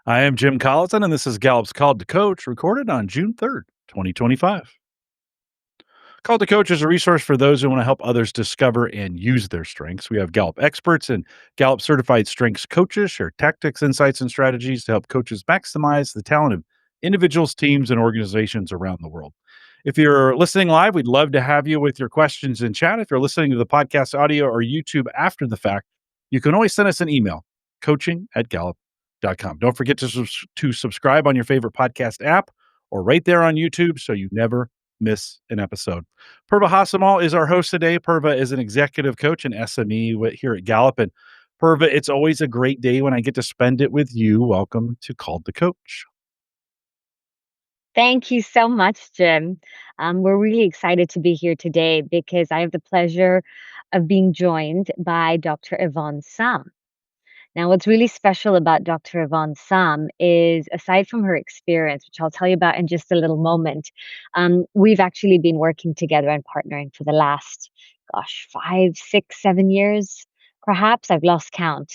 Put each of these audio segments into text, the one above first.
I am Jim Collison, and this is Gallup's Called to Coach, recorded on June 3rd, 2025. Called to Coach is a resource for those who want to help others discover and use their strengths. We have Gallup experts and Gallup certified strengths coaches share tactics, insights, and strategies to help coaches maximize the talent of individuals, teams, and organizations around the world. If you're listening live, we'd love to have you with your questions in chat. If you're listening to the podcast audio or YouTube after the fact, you can always send us an email, coaching@gallup.com. Don't forget to subscribe on your favorite podcast app or right there on YouTube so you never miss an episode. Purva Hassomal is our host today. Purva is an executive coach and SME here at Gallup. And Purva, it's always a great day when I get to spend it with you. Welcome to Called to Coach. Thank you so much, Jim. We're really excited to be here today because I have the pleasure of being joined by Dr. Yvonne Sam. Now, what's really special about Dr. Yvonne Sam is, aside from her experience, which I'll tell you about in just a little moment, we've actually been working together and partnering for the last, 5, 6, 7 years, perhaps. I've lost count.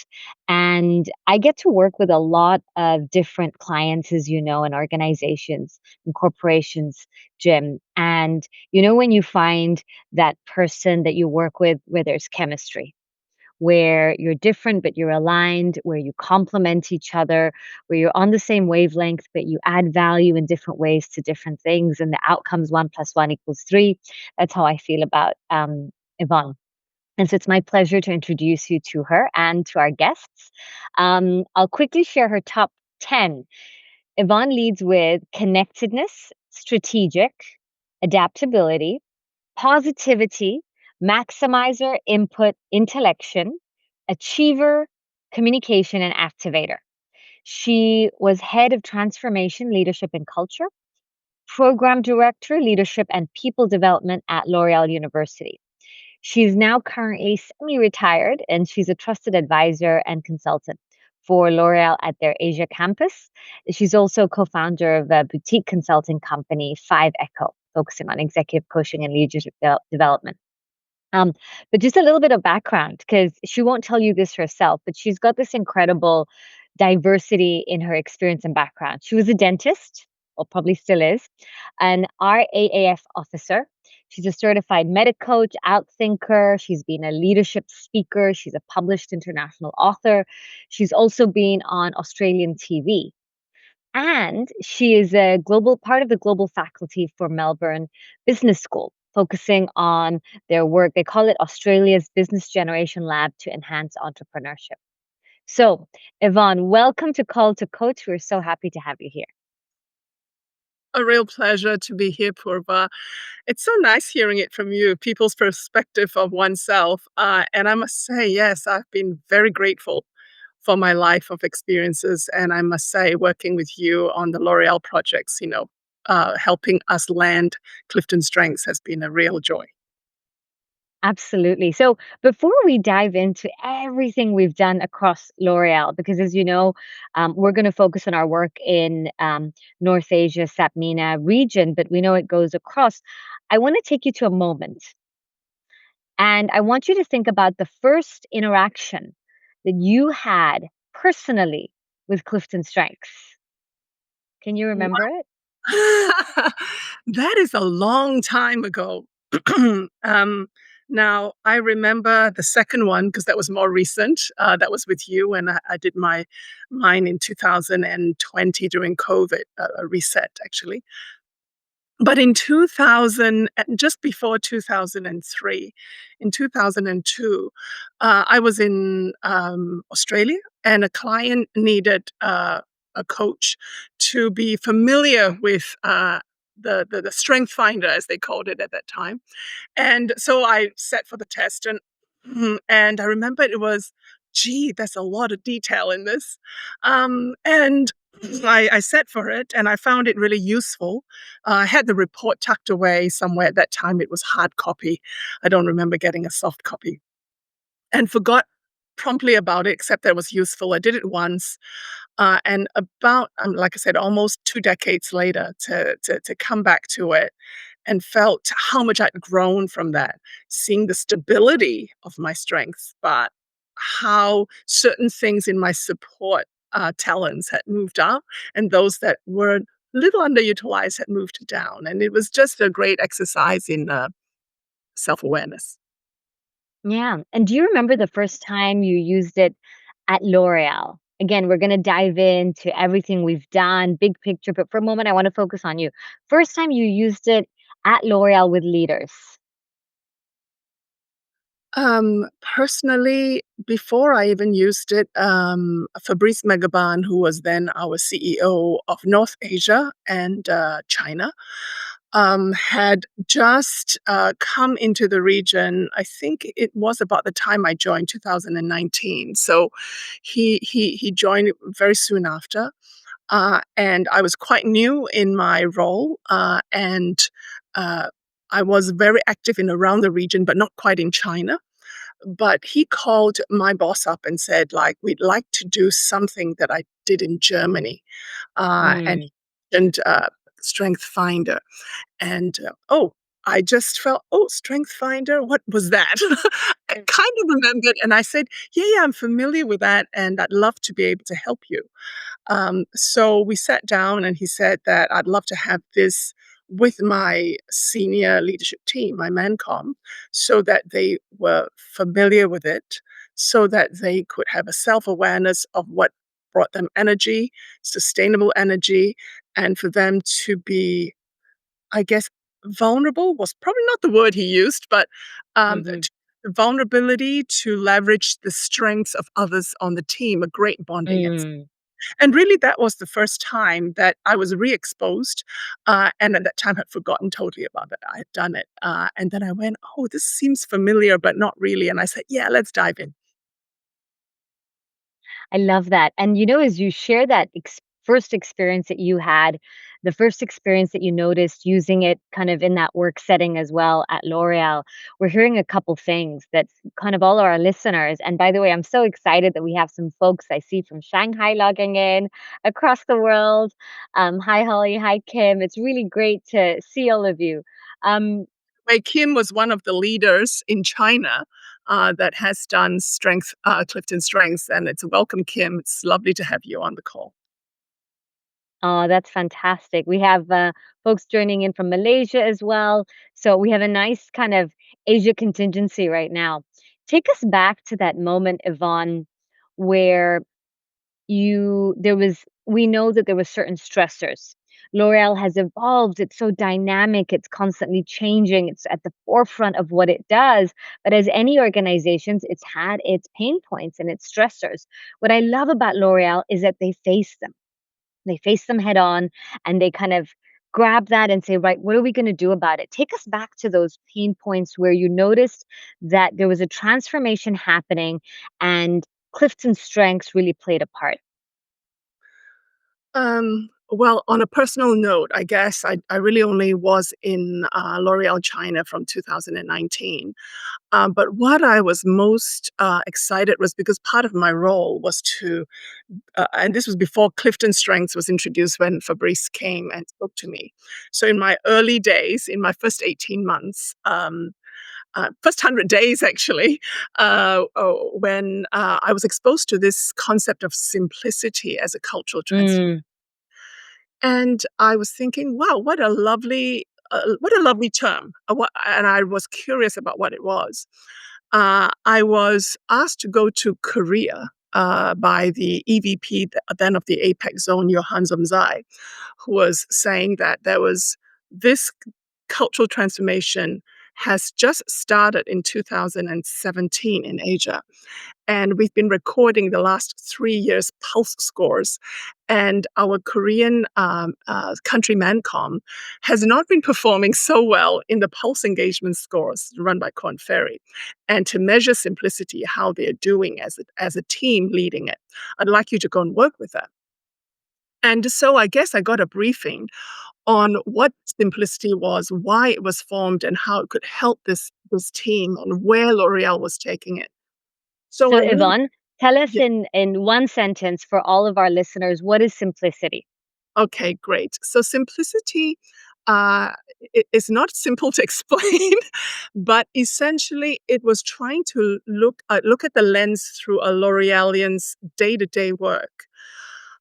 And I get to work with a lot of different clients, as you know, and organizations and corporations, Jim. And when you find that person that you work with where there's chemistry, where you're different but you're aligned, where you complement each other, where you're on the same wavelength but you add value in different ways to different things, and the outcomes 1 + 1 = 3. That's how I feel about Yvonne. And so it's my pleasure to introduce you to her and to our guests. I'll quickly share her top 10. Yvonne leads with connectedness, strategic, adaptability, positivity, maximizer, input, intellection, achiever, communication, and activator. She was head of transformation, leadership, and culture, program director, leadership, and people development at L'Oréal University. She's now currently semi retired and she's a trusted advisor and consultant for L'Oréal at their Asia campus. She's also co founder of a boutique consulting company, 5Echo, focusing on executive coaching and leadership development. Um, but just a little bit of background, because she won't tell you this herself, but she's got this incredible diversity in her experience and background. She was a dentist, or probably still is, an RAAF officer. She's a certified meta coach, outthinker. She's been a leadership speaker. She's a published international author. She's also been on Australian TV. And she is a global part of the global faculty for Melbourne Business School, focusing on their work. They call it Australia's Business Generation Lab to enhance entrepreneurship. So, Yvonne, welcome to Call to Coach. We're so happy to have you here. A real pleasure to be here, Purva. It's so nice hearing it from you, people's perspective of oneself. And I must say, yes, I've been very grateful for my life of experiences. And I must say, working with you on the L'Oreal projects, helping us land CliftonStrengths has been a real joy. Absolutely. So before we dive into everything we've done across L'Oreal, because as you know, we're going to focus on our work in North Asia, SAPMENA region, but we know it goes across. I want to take you to a moment, and I want you to think about the first interaction that you had personally with CliftonStrengths. Can you remember it? That is a long time ago. um, Now, I remember the second one because that was more recent. That was with you, and I did mine in 2020 during COVID, a reset actually. But in 2000, just before 2003, in 2002, I was in Australia, and a client needed a coach to be familiar with the Strength Finder, as they called it at that time. And so I sat for the test, and and I remember it was, gee, there's a lot of detail in this, and I sat for it, and I found it really useful. I had the report tucked away somewhere at that time. It was hard copy. I don't remember getting a soft copy, and forgot promptly about it, except that it was useful. I did it once, and about, like I said, almost 2 decades later, to come back to it and felt how much I'd grown from that, seeing the stability of my strengths, but how certain things in my support talents had moved up, and those that were little underutilized had moved down. And it was just a great exercise in self-awareness. Yeah. And do you remember the first time you used it at L'Oréal? Again, we're going to dive into everything we've done, big picture, but for a moment, I want to focus on you. First time you used it at L'Oréal with leaders. Personally, before I even used it, Fabrice Megaban, who was then our CEO of North Asia and China, had just come into the region. I think it was about the time I joined, 2019. So he joined very soon after, and I was quite new in my role, and uh, I was very active in around the region, but not quite in China. But he called my boss up and said, like, "We'd like to do something that I did in Germany," and Mm. Strength Finder. And, oh, I just felt, "Oh, Strength Finder, what was that?" I kind of remembered, and I said, "Yeah, yeah, I'm familiar with that, and I'd love to be able to help you." So we sat down, and he said that I'd love to have this with my senior leadership team, my Mancom, so that they were familiar with it, so that they could have a self-awareness of what brought them energy, sustainable energy, and for them to be, I guess, vulnerable was probably not the word he used, but Hmm. vulnerability to leverage the strengths of others on the team, a great bonding. Mm. And really, that was the first time that I was re-exposed, and at that time had forgotten totally about it. I had done it, and then I went, "Oh, this seems familiar, but not really." And I said, "Yeah, let's dive in." I love that. And as you share that first experience that you had, the first experience that you noticed using it kind of in that work setting as well at L'Oreal, we're hearing a couple things that kind of all our listeners. And by the way, I'm so excited that we have some folks I see from Shanghai logging in across the world. Hi, Holly. Hi, Kim. It's really great to see all of you. Um, Wei Kim was one of the leaders in China that has done Clifton Strengths, and it's welcome, Kim. It's lovely to have you on the call. Oh, that's fantastic. We have folks joining in from Malaysia as well. So we have a nice kind of Asia contingency right now. Take us back to that moment, Yvonne, where we know that there were certain stressors. L'Oreal has evolved. It's so dynamic. It's constantly changing. It's at the forefront of what it does. But as any organizations, it's had its pain points and its stressors. What I love about L'Oreal is that they face them head on and they kind of grab that and say, right, what are we going to do about it? Take us back to those pain points where you noticed that there was a transformation happening and Clifton's strengths really played a part. Well, on a personal note, I guess I really only was in L'Oreal China from 2019. But what I was most excited was because part of my role was to, and this was before Clifton Strengths was introduced when Fabrice came and spoke to me. So in my early days, in my first 18 months, first 100 days actually, when I was exposed to this concept of simplicity as a cultural transformation. Mm, And I was thinking, wow, what a lovely term. And I was curious about what it was. I was asked to go to Korea by the EVP then of the APEC zone, Johan Sum, who was saying that there was this cultural transformation has just started in 2017 in Asia. And we've been recording the last 3 years' pulse scores. And our Korean country Mancom has not been performing so well in the pulse engagement scores run by Korn Ferry. And to measure simplicity, how they're doing as a team leading it, I'd like you to go and work with that. And so I guess I got a briefing on what simplicity was, why it was formed, and how it could help this team and where L'Oreal was taking it. So so I really Yvonne, tell us in one sentence for all of our listeners, what is simplicity? Okay, great. So simplicity uh, is not simple to explain, but essentially it was trying to look at the lens through a L'Orealian's day-to-day work.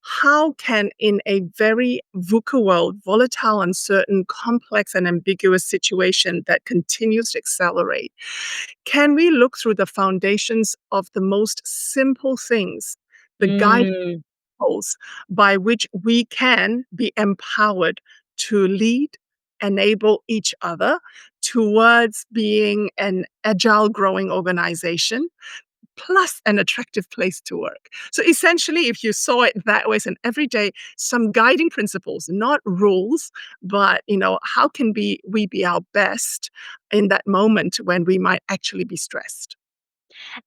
How can, in a very VUCA world, volatile, uncertain, complex, and ambiguous situation that continues to accelerate, can we look through the foundations of the most simple things, the guide Mm. principles by which we can be empowered to lead, enable each other towards being an agile, growing organization, plus an attractive place to work. So essentially, if you saw it that way, it's an everyday, some guiding principles, not rules, but how can we be our best in that moment when we might actually be stressed?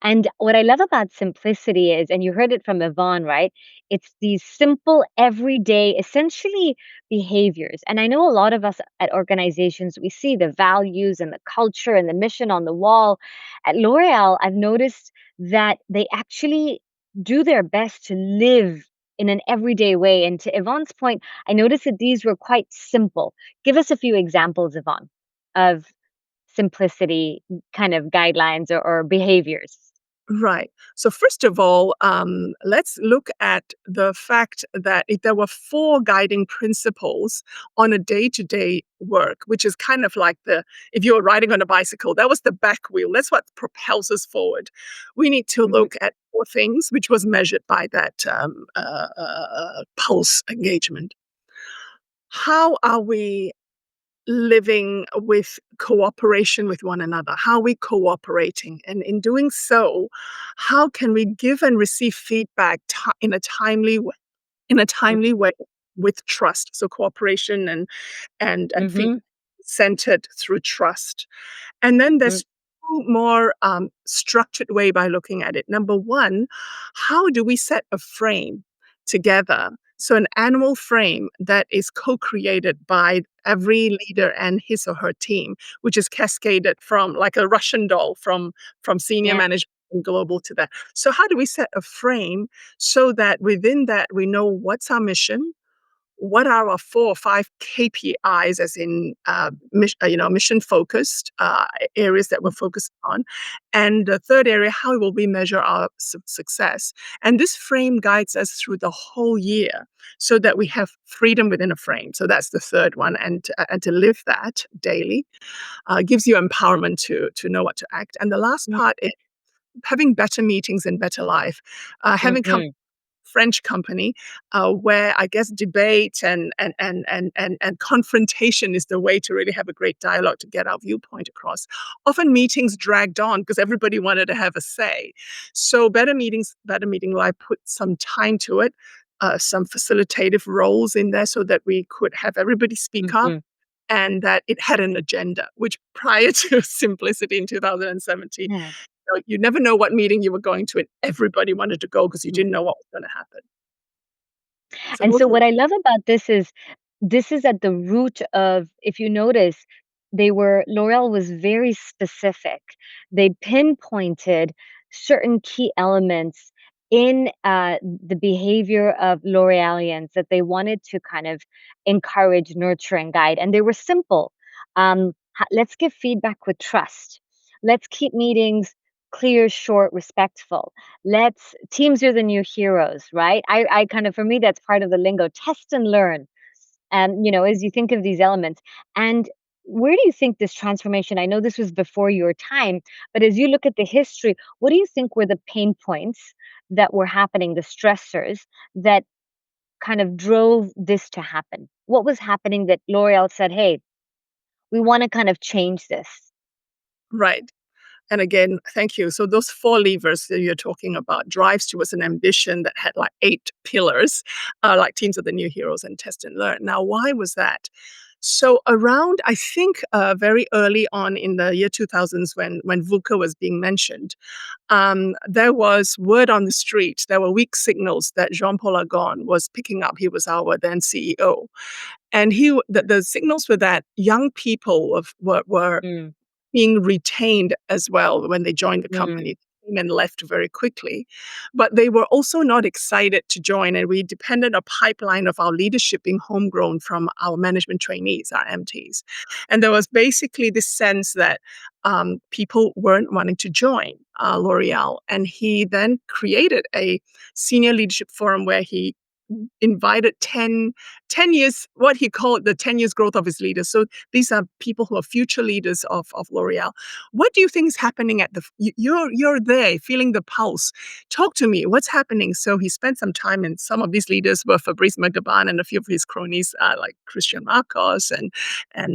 And what I love about simplicity is, and you heard it from Yvonne, right? It's these simple, everyday, essentially behaviors. And I know a lot of us at organizations, we see the values and the culture and the mission on the wall. At L'Oreal, I've noticed that they actually do their best to live in an everyday way. And to Yvonne's point, I noticed that these were quite simple. Give us a few examples, Yvonne, of simplicity kind of guidelines or behaviors. Right. So first of all, let's look at the fact that if there were four guiding principles on a day-to-day work, which is kind of like if you were riding on a bicycle, that was the back wheel. That's what propels us forward. We need to Mhm, look at four things, which was measured by that pulse engagement. How are we living with cooperation with one another? How are we cooperating? And in doing so, how can we give and receive feedback in a timely way, with trust? So cooperation and feedback mhm, centered through trust. And then mhm, there's two more structured way by looking at it. Number one, how do we set a frame together? So an annual frame that is co-created by every leader and his or her team, which is cascaded from like a Russian doll from senior yeah, management and global to that. So how do we set a frame so that within that we know what's our mission, what are our 4 or 5 KPIs, as in, mission focused areas that we're focused on, and the third area, how will we measure our success? And this frame guides us through the whole year so that we have freedom within a frame. So that's the third one, and to live that daily gives you empowerment to know what to act. And the last mm, part is having better meetings and better life, having mhm, French company, where I guess debate and confrontation is the way to really have a great dialogue to get our viewpoint across. Often meetings dragged on because everybody wanted to have a say. So better meetings, better meeting life put some time to it, some facilitative roles in there so that we could have everybody speak up mhm, and that it had an agenda, which prior to simplicity in 2017, yeah. you never know what meeting you were going to, and everybody wanted to go because you didn't know what was going to happen. So And those so were what I love about this is at the root of, if you notice, L'Oreal was very specific. They pinpointed certain key elements in the behavior of L'Orealians that they wanted to kind of encourage, nurture, and guide. And they were simple. Let's give feedback with trust. Let's keep meetings clear, short, respectful. Let's Teams are the new heroes, right? I kind of, for me, that's part of the lingo. Test and learn. As you think of these elements. And where do you think this transformation? I know this was before your time, but as you look at the history, what do you think were the pain points that were happening, the stressors that kind of drove this to happen? What was happening that L'Oreal said, hey, we want to kind of change this? right. And again, thank you. So those 4 levers that you're talking about drives towards an ambition that had like 8 pillars, like Teams of the New Heroes and Test and Learn. Now, why was that? So around, I think, very early on in the year 2000s when VUCA was being mentioned, there was word on the street. There were weak signals that Jean-Paul Agon was picking up. He was our then CEO. And the signals were that young people were Mm, being retained as well when they joined the mm, company. They came and left very quickly. But they were also not excited to join, and we depended a pipeline of our leadership being homegrown from our management trainees, our MTs. And there was basically this sense that people weren't wanting to join L'Oreal. And he then created a senior leadership forum where he invited 10 years, what he called the 10 years growth of his leaders. So these are people who are future leaders of L'Oreal. What do you think is happening at you're there feeling the pulse? Talk to me. What's happening? So he spent some time, and some of these leaders were Fabrice Magaban and a few of his cronies, like Christian Marcos and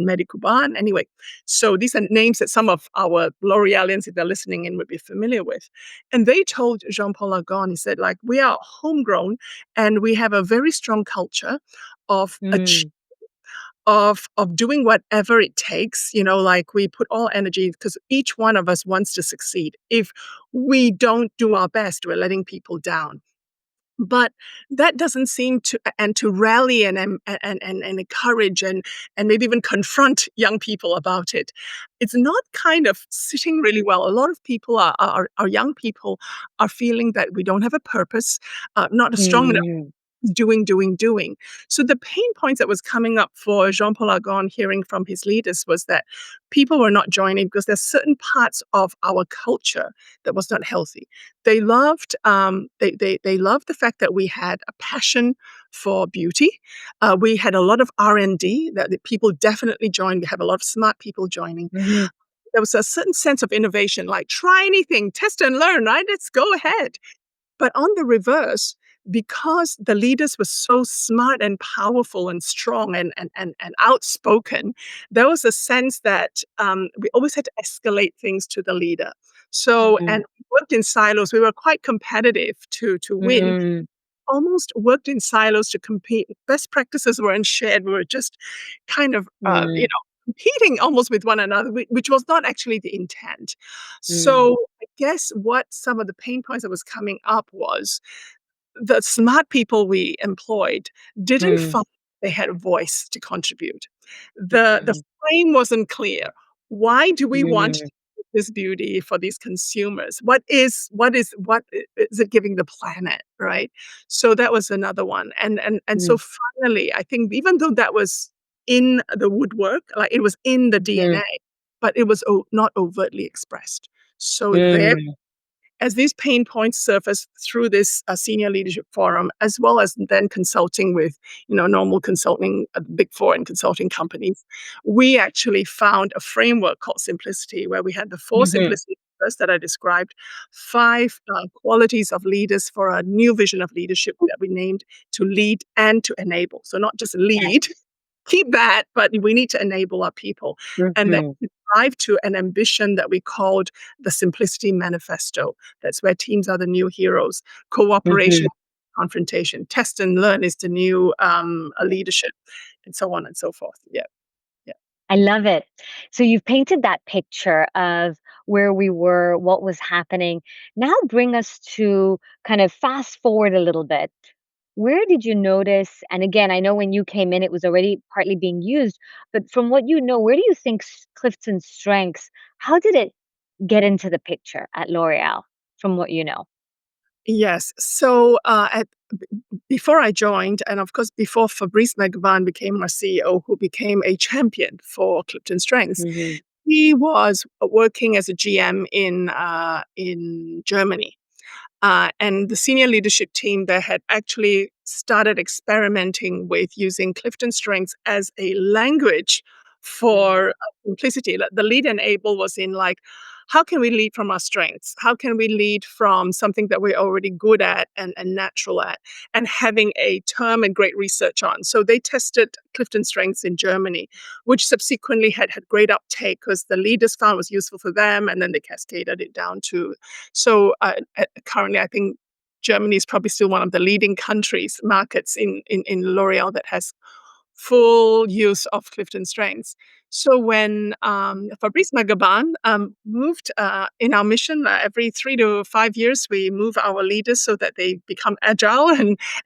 Mehdi Kuban. Anyway, so these are names that some of our L'Orealians, if they're listening in, would be familiar with. And they told Jean-Paul Agon, he said, like, we are homegrown and we have a very strong culture of Mm, of doing whatever it takes, like we put all energy because each one of us wants to succeed. If we don't do our best, we're letting people down. But that doesn't seem to rally and encourage and maybe even confront young people about it. It's not kind of sitting really well. A lot of people our young people are feeling that we don't have a purpose, not a strong enough mm, doing. So the pain points that was coming up for Jean-Paul Agon, hearing from his leaders, was that people were not joining because there's certain parts of our culture that was not healthy. They loved they loved the fact that we had a passion for beauty. We had a lot of R&D that people definitely joined. We have a lot of smart people joining. mhm, There was a certain sense of innovation, like try anything, test and learn, right? Let's go ahead. But on the reverse, because the leaders were so smart and powerful and strong and outspoken, there was a sense that we always had to escalate things to the leader. So, mm, and we worked in silos. We were quite competitive to win, mm, almost worked in silos to compete. Best practices weren't shared. We were just kind of, mm, competing almost with one another, which was not actually the intent. mm, So I guess what some of the pain points that was coming up was the smart people we employed didn't mm, find they had a voice to contribute. The mm, frame wasn't clear. Why do we want mm, this beauty for these consumers? What is it giving the planet, right? So that was another one. And so mm, finally, I think even though that was in the woodwork, like it was in the mhm, DNA, but it was not overtly expressed. So there, mm, as these pain points surface through this senior leadership forum, as well as then consulting with, normal consulting, big four and consulting companies, we actually found a framework called Simplicity, where we had the four mhm, simplicity first that I described, five qualities of leaders for a new vision of leadership that we named to lead and to enable. So not just lead, yes, keep that, but we need to enable our people. And then mhm, we drive to an ambition that we called the Simplicity Manifesto. That's where teams are the new heroes. Cooperation, mhm. confrontation, test and learn is the new leadership, and so on and so forth. Yeah, yeah. I love it. So you've painted that picture of where we were, what was happening. Now bring us to kind of fast forward a little bit. Where did you notice? And again, I know when you came in, it was already partly being used, but from what you know, where do you think Clifton's strengths, how did it get into the picture at L'Oreal from what you know? Yes. So before I joined, and of course before Fabrice Magaban became our CEO, who became a champion for CliftonStrengths, Hmm. he was working as a GM in Germany. And the senior leadership team there had actually started experimenting with using CliftonStrengths as a language for simplicity. Like, the lead enable was in, like, how can we lead from our strengths? How can we lead from something that we're already good at and natural at, and having a term and great research on? So they tested CliftonStrengths in Germany, which subsequently had great uptake because the leaders found it was useful for them, and then they cascaded it down to. So currently, I think Germany is probably still one of the leading markets in L'Oreal that has full use of CliftonStrengths. So when Fabrice Magaban moved in our mission, every 3 to 5 years, we move our leaders so that they become agile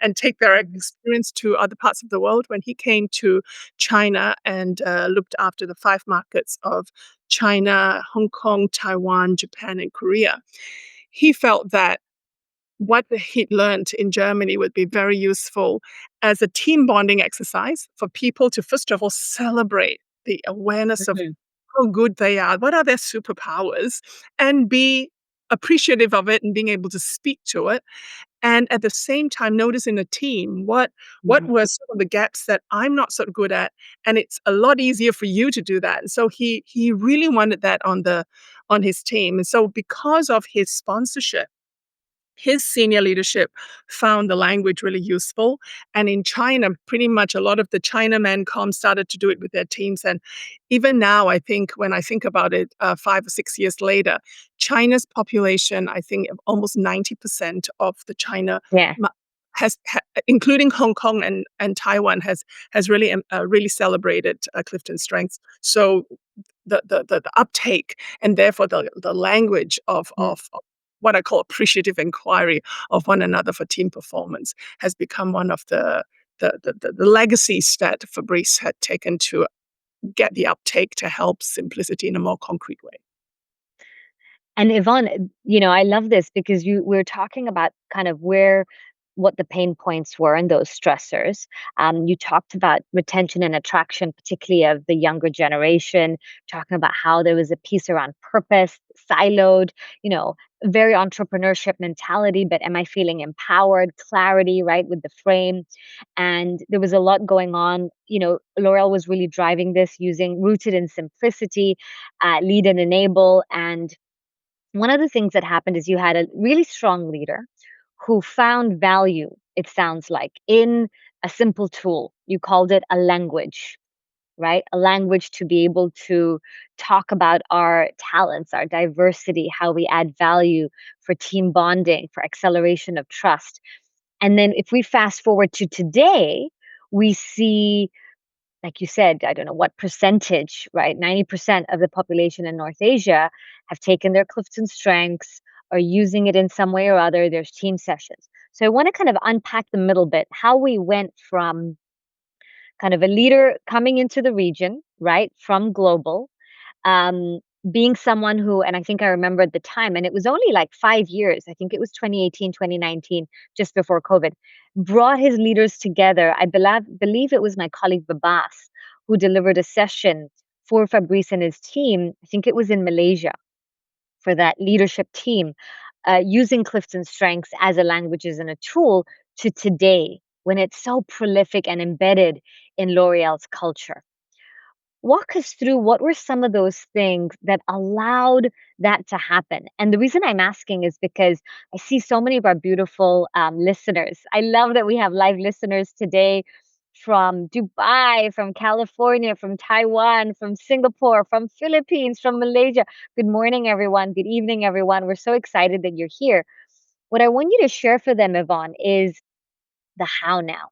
and take their experience to other parts of the world. When he came to China and looked after the five markets of China, Hong Kong, Taiwan, Japan, and Korea, he felt that what he'd learned in Germany would be very useful as a team bonding exercise for people to, first of all, celebrate the awareness of Hmm. how good they are, what are their superpowers, and be appreciative of it and being able to speak to it, and at the same time notice in a team what Mhm. were some of the gaps that I'm not so good at, and it's a lot easier for you to do that. And so he really wanted that on his team. And so because of his sponsorship, his senior leadership found the language really useful. And in China, pretty much a lot of the Chinamen com started to do it with their teams. And even now, I think when I think about it, 5 or 6 years later, China's population, I think almost 90% of the China Yeah. ma- including Hong Kong and Taiwan, has really really celebrated Clifton Strengths. So the uptake, and therefore the language of what I call appreciative inquiry of one another for team performance has become one of the legacies that Fabrice had taken to get the uptake to help simplicity in a more concrete way. And Yvonne, I love this because we're talking about kind of what the pain points were and those stressors. You talked about retention and attraction, particularly of the younger generation, talking about how there was a piece around purpose, siloed, you know, very entrepreneurship mentality, but am I feeling empowered, clarity, right, with the frame? And there was a lot going on. L'Oreal was really driving this using rooted in simplicity, lead and enable. And one of the things that happened is you had a really strong leader who found value, it sounds like, in a simple tool. You called it a language, right? A language to be able to talk about our talents, our diversity, how we add value for team bonding, for acceleration of trust. And then if we fast forward to today, we see, like you said, I don't know what percentage, right? 90% of the population in North Asia have taken their Clifton Strengths, are using it in some way or other. There's team sessions. So I want to kind of unpack the middle bit, how we went from kind of a leader coming into the region, right, from global, um, being someone who, and I think I remember at the time, and it was only like 5 years, I think it was 2018, 2019, just before COVID, brought his leaders together. I believe it was my colleague Babas who delivered a session for Fabrice and his team. I think it was in Malaysia for that leadership team, using Clifton Strengths as a languages and a tool to today when it's so prolific and embedded in L'Oreal's culture. Walk us through what were some of those things that allowed that to happen. And the reason I'm asking is because I see so many of our beautiful listeners. I love that we have live listeners today from Dubai, from California, from Taiwan, from Singapore, from Philippines, from Malaysia. Good morning, everyone. Good evening, everyone. We're so excited that you're here. What I want you to share for them, Yvonne, is the how now.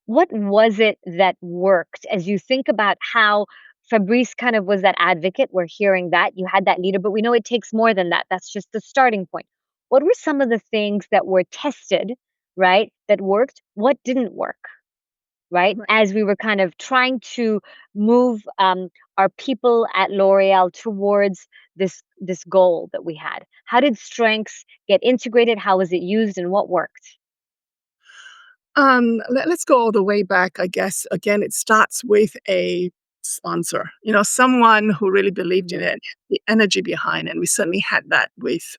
What was it that worked as you think about how Fabrice kind of was that advocate? We're hearing that you had that leader, but we know it takes more than that. That's just the starting point. What were some of the things that were tested, right? That worked? What didn't work, right? Right. As we were kind of trying to move our people at L'Oreal towards this goal that we had. How did strengths get integrated? How was it used, and what worked? Let's go all the way back. I guess again, it starts with a sponsor. Someone who really believed in Mhm. it, the energy behind, and we certainly had that with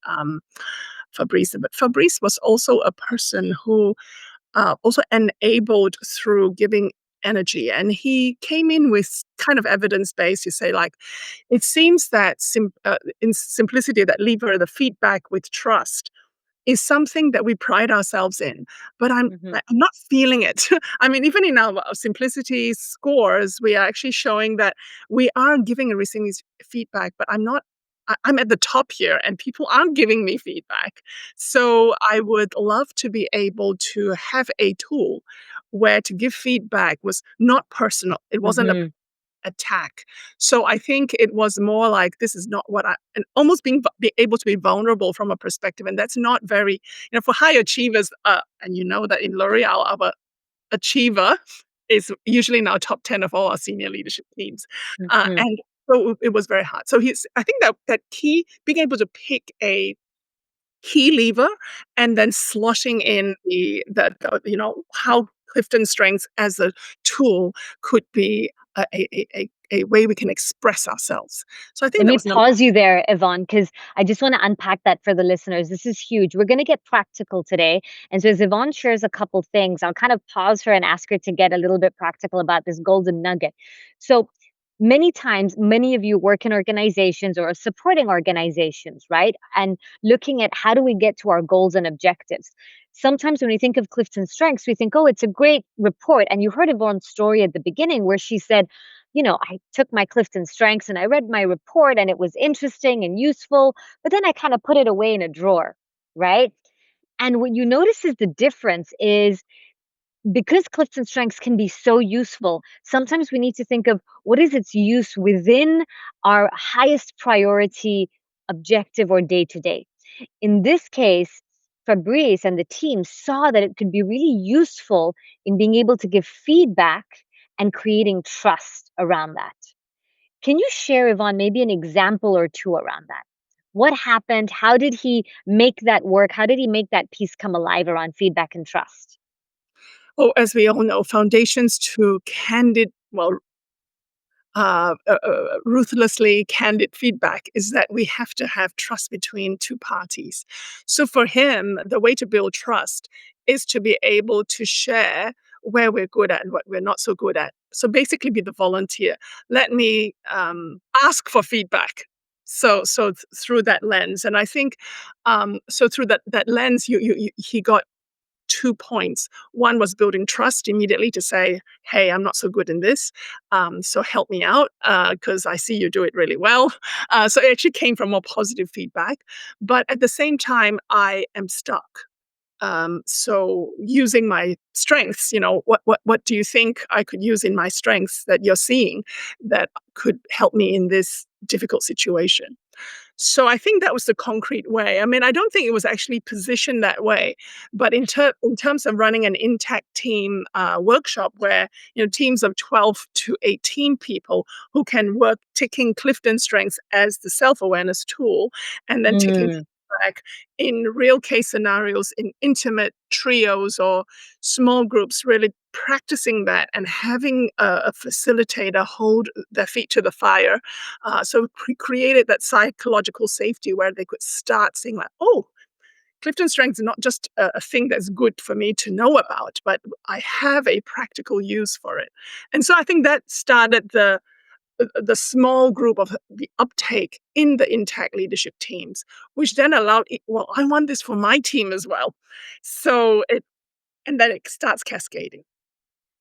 Fabrice. But Fabrice was also a person who also enabled through giving energy, and he came in with kind of evidence based. You say like, it seems that in simplicity, that lever, the feedback with trust is something that we pride ourselves in, but Mhm. I'm not feeling it. I mean, even in our simplicity scores, we are actually showing that we are giving and receiving feedback, but I'm not. I'm at the top here, and people aren't giving me feedback. So I would love to be able to have a tool where to give feedback was not personal. It wasn't a Mhm. attack. So I think it was more like this is not what and almost be able to be vulnerable from a perspective, and that's not very for high achievers. And you know that in L'Oreal, our achiever is usually now top 10 of all our senior leadership teams, Mhm. and so it was very hard. So I think that key being able to pick a key lever and then sloshing in how Clifton Strengths as a tool could be a a way we can express ourselves. So I think Let that me was number pause you there, Yvonne, because I just want to unpack that for the listeners. This is huge. We're going to get practical today. And so, as Yvonne shares a couple things, I'll kind of pause her and ask her to get a little bit practical about this golden nugget. So, many times, many of you work in organizations or are supporting organizations, right? And looking at how do we get to our goals and objectives. Sometimes when we think of Clifton Strengths, we think, oh, it's a great report. And you heard Yvonne's story at the beginning where she said, I took my Clifton Strengths and I read my report and it was interesting and useful, but then I kind of put it away in a drawer, right? And what you notice is the difference is because Clifton Strengths can be so useful, sometimes we need to think of what is its use within our highest priority objective or day to day. In this case, Fabrice and the team saw that it could be really useful in being able to give feedback and creating trust around that. Can you share, Yvonne, maybe an example or two around that? What happened? How did he make that work? How did he make that piece come alive around feedback and trust? Oh, as we all know, foundations to candid, well, ruthlessly candid feedback is that we have to have trust between two parties. So for him, the way to build trust is to be able to share where we're good at and what we're not so good at. So basically, be the volunteer. Let me ask for feedback. Through that lens, and I think so through that lens, he got 2 points. One was building trust immediately to say, "Hey, I'm not so good in this, so help me out, because I see you do it really well." So it actually came from more positive feedback, but at the same time, I am stuck. So using my strengths, what do you think I could use in my strengths that you're seeing that could help me in this difficult situation? So I think that was the concrete way. I mean, I don't think it was actually positioned that way, but in terms of running an intact team workshop where teams of 12 to 18 people who can work taking Clifton Strengths as the self awareness tool, and then taking Mm. feedback in real case scenarios in intimate trios or small groups, really practicing that and having a facilitator hold their feet to the fire. So created that psychological safety where they could start saying like, oh, Clifton Strengths is not just a thing that's good for me to know about, but I have a practical use for it. And so I think that started the small group of the uptake in the intact leadership teams, which then allowed, well, I want this for my team as well. And then it starts cascading.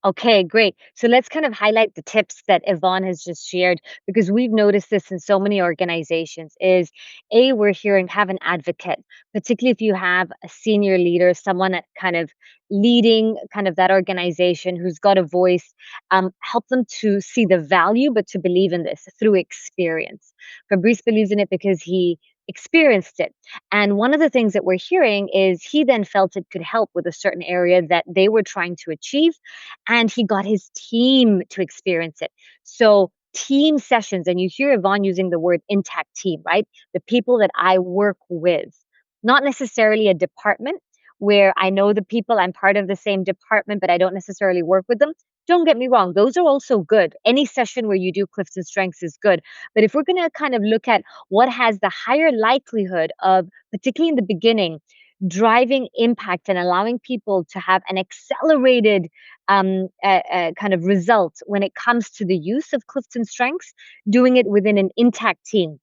Okay, great. So let's kind of highlight the tips that Yvonne has just shared because we've noticed this in so many organizations is we're hearing have an advocate, particularly if you have a senior leader, someone that kind of leading kind of that organization who's got a voice, help them to see the value, but to believe in this through experience. Fabrice believes in it because he experienced it. And one of the things that we're hearing is he then felt it could help with a certain area that they were trying to achieve and he got his team to experience it. So, team sessions, and you hear Yvonne using the word intact team, right? The people that I work with, not necessarily a department where I know the people, I'm part of the same department, but I don't necessarily work with them. Don't get me wrong, those are also good. Any session where you do Clifton Strengths is good. But if we're going to kind of look at what has the higher likelihood of, particularly in the beginning, driving impact and allowing people to have an accelerated kind of result when it comes to the use of Clifton Strengths, doing it within an intact team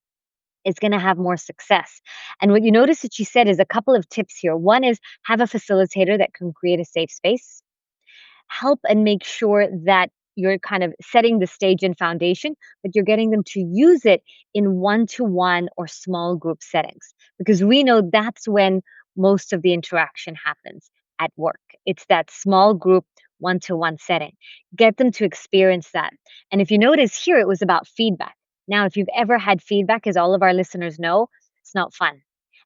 is going to have more success. And what you notice that she said is a couple of tips here. One is have a facilitator that can create a safe space, help and make sure that you're kind of setting the stage and foundation, but you're getting them to use it in one-to-one or small group settings because we know that's when most of the interaction happens at work. It's that small group one-to-one setting. Get them to experience that. And if you notice here, it was about feedback. Now, if you've ever had feedback, as all of our listeners know, it's not fun.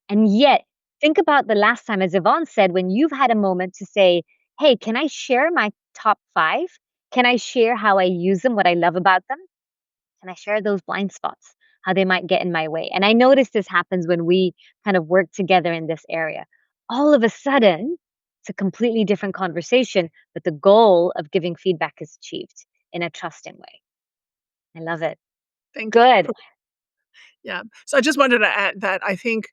And yet, think about the last time, as Yvonne said, when you've had a moment to say, hey, can I share my top 5? Can I share how I use them, what I love about them? Can I share those blind spots, how they might get in my way? And I notice this happens when we kind of work together in this area. All of a sudden, it's a completely different conversation, but the goal of giving feedback is achieved in a trusting way. I love it. Thank you. Good. Yeah. So I just wanted to add that I think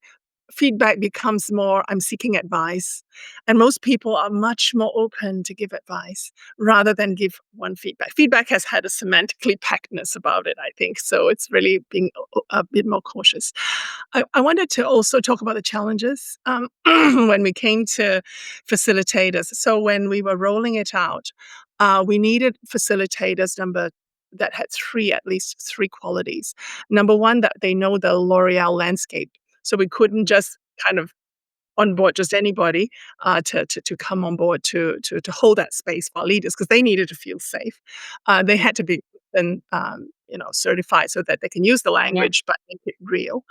feedback becomes more I'm seeking advice. And most people are much more open to give advice rather than give one feedback. Feedback has had a semantically packedness about it, I think. So it's really being a bit more cautious. I wanted to also talk about the challenges when we came to facilitators. So when we were rolling it out, we needed facilitators that had at least three qualities. Number one, that they know the L'Oréal landscape. So we couldn't just kind of onboard just anybody to come on board to hold that space for our leaders because they needed to feel safe. They had to be then certified so that they can use the Yeah. language but make it real.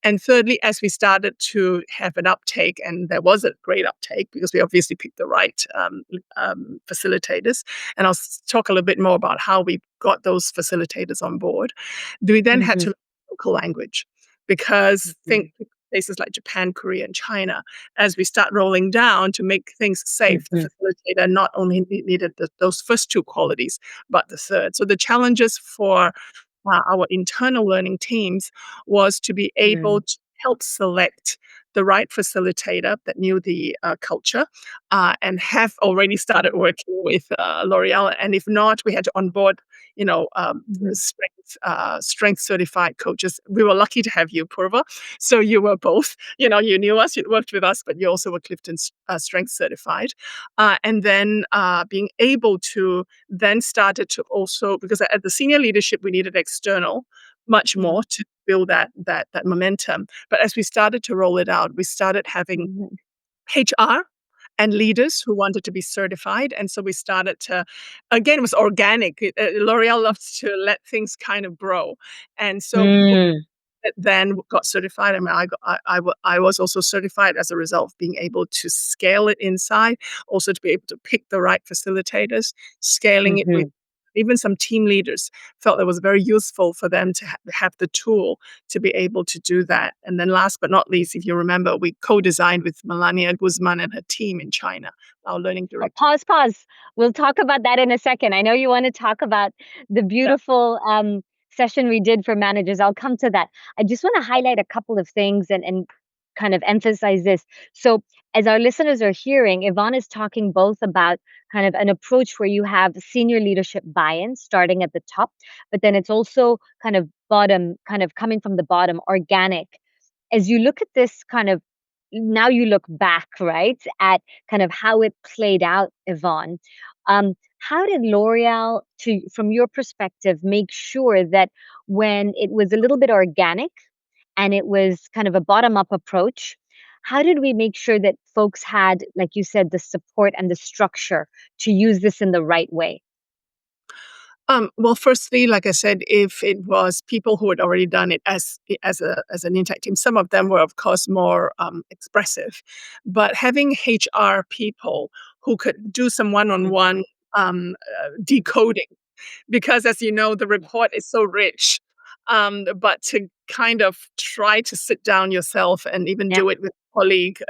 And thirdly, as we started to have an uptake, and there was a great uptake because we obviously picked the right facilitators, and talk a little bit more about how we got those facilitators on board. We then had Mhm, to learn local language because mhm, places like Japan, Korea, and China, as we start rolling down to make things safe, the mhm, facilitator not only needed those first two qualities, but the third. So the challenges for our internal learning teams was to be able mm, to help select the right facilitator that knew the culture and have already started working with L'Oreal. And if not, we had to onboard, mhm. strength certified coaches. We were lucky to have you, Purva. So you were both. You knew us, you worked with us, but you also were Clifton Strength certified. And then being able to then started to also, because at the senior leadership we needed external much Yeah. more to build that momentum. But as we started to roll it out, we started having Mhm, HR and leaders who wanted to be certified. And so we started to, again, it was organic. L'Oreal loves to let things kind of grow. And so people mm, that then got certified. I mean, I was also certified as a result of being able to scale it inside, also to be able to pick the right facilitators, scaling it with mhm. even some team leaders felt it was very useful for them to have the tool to be able to do that. And then last but not least, if you remember, we co-designed with Melania Guzman and her team in China, our learning Oh, director. pause, pause. We'll talk about that in a second. I know you want to talk about the Yeah, beautiful session we did for managers. I'll come to that. I just want to highlight a couple of things and kind of emphasize this. So, as our listeners are hearing, Yvonne is talking both about kind of an approach where you have senior leadership buy in starting at the top, but then it's also kind of bottom, kind of coming from the bottom, organic. As you look at this kind of now you look back, right, at kind of how it played out, Yvonne. How did L'Oreal, from your perspective, make sure that when it was a little bit organic and it was kind of a bottom up approach, how did we make sure that folks had, like you said, the support and the structure to use this in the right way? Well, firstly, like I said, if it was people who had already done it as an intact team, some of them were, of course, more expressive. But having HR people who could do some one-on-one decoding because as you know, the report is so rich. But to kind of try to sit down yourself and even Yeah. do it with a colleague,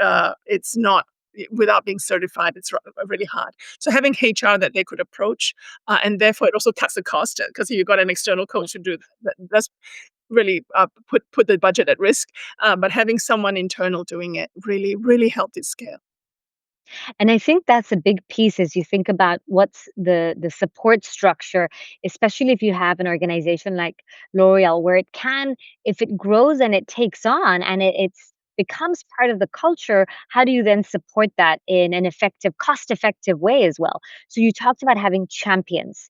it's not without being certified, it's really hard. So having HR that they could approach, and therefore it also cuts the cost because you've got an external coach to do that. That's really put the budget at risk. But having someone internal doing it really helped it scale. And I think that's a big piece as you think about what's the support structure, especially if you have an organization like L'Oreal, where it can, if it grows and it takes on and it's becomes part of the culture, how do you then support that in an effective, cost-effective way as well? So you talked about having champions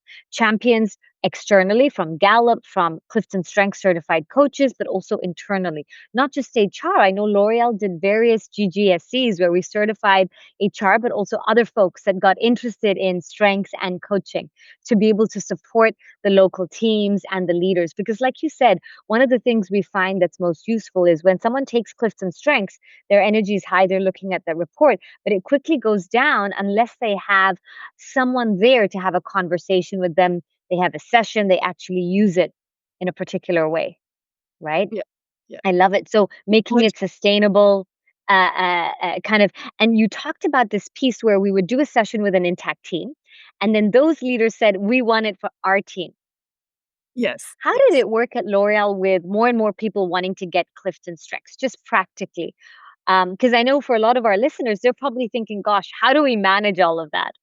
externally from Gallup, from CliftonStrengths certified coaches, but also internally, not just HR. I know L'Oreal did various GGSCs where we certified HR, but also other folks that got interested in strengths and coaching to be able to support the local teams and the leaders. Because, like you said, one of the things we find that's most useful is when someone takes Clifton Strengths, their energy is high, they're looking at that report, but it quickly goes down unless they have someone there to have a conversation with them. They have a session, they actually use it in a particular way, right? Yeah, yeah. I love it. So making Much it sustainable, kind of, and you talked about this piece where we would do a session with an intact team, and then those leaders said, "We want it for our team." Yes, How did yes. it work at L'Oreal with more and more people wanting to get CliftonStrengths, just practically? Because I know for a lot of our listeners, they're probably thinking, "Gosh, how do we manage all of that?"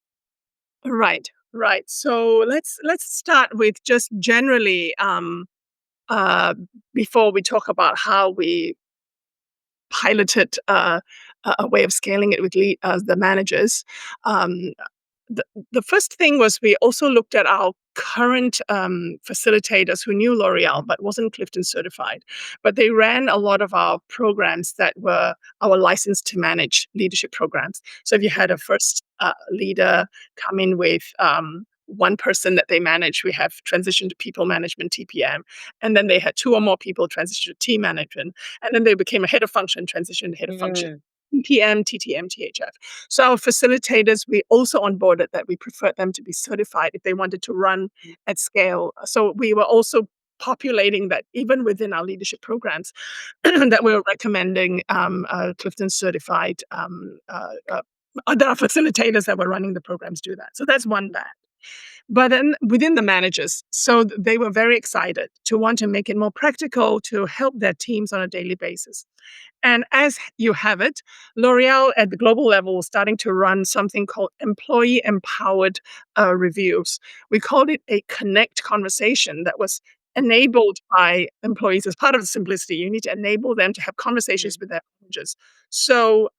Right, right. So let's start with just generally uh, before we talk about how we piloted a way of scaling it with the managers. Um, the, the first thing was we also looked at our current facilitators who knew L'Oreal but wasn't Clifton certified. But they ran a lot of our programs that were our license to manage leadership programs. So if you had a first leader come in with one person that they manage, we have transition to people management, TPM. And then they had two or more people transition to team management. And then they became a head of function, transition to head of function. Mm, PM, TTM, THF. So our facilitators, we also onboarded that we preferred them to be certified if they wanted to run at scale. So we were also populating that even within our leadership programs that we were recommending Clifton certified that our facilitators that were running the programs do that. So that's one bad. But then within the managers, so they were very excited to want to make it more practical to help their teams on a daily basis. And as you have it, L'Oreal at the global level was starting to run something called employee empowered reviews. We called it a connect conversation that was enabled by employees as part of the simplicity. You need to enable them to have conversations mm, with their managers. So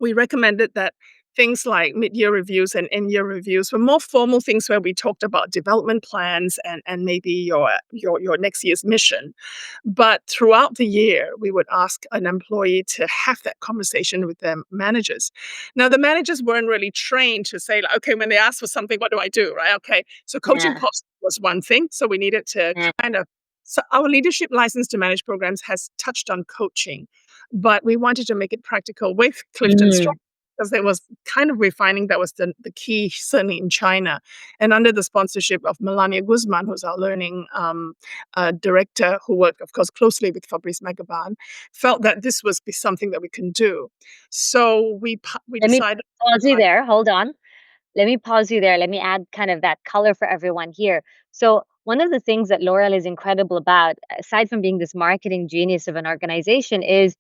we recommended that things like mid-year reviews and end-year reviews were more formal things where we talked about development plans and maybe your next year's mission. But throughout the year, we would ask an employee to have that conversation with their managers. Now, the managers weren't really trained to say, like, okay, when they ask for something, what do I do? Right? Okay. So coaching yeah, post was one thing. So we needed to yeah, kind of so our leadership license to manage programs has touched on coaching, but we wanted to make it practical with Clifton mm. because there was kind of we're finding that was the key, certainly in China. And under the sponsorship of Melania Guzman, who's our learning director, who worked, of course, closely with Fabrice Magaban, felt that this was be something that we can do. So we Let me decided. pause you there. Hold on. Let me pause you there. Let me add kind of that color for everyone here. So, one of the things that L'Oreal is incredible about, aside from being this marketing genius of an organization, is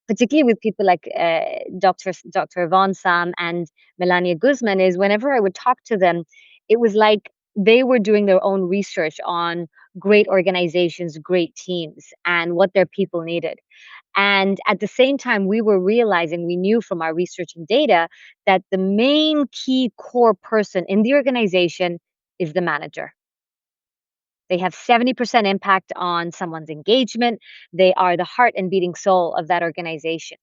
particularly with people like Dr. Yvonne Sam and Melania Guzman, is whenever I would talk to them, it was like they were doing their own research on great organizations, great teams, and what their people needed. And at the same time, we were realizing, we knew from our research and data that the main key core person in the organization is the manager. They have 70% impact on someone's engagement. They are the heart and beating soul of that organization.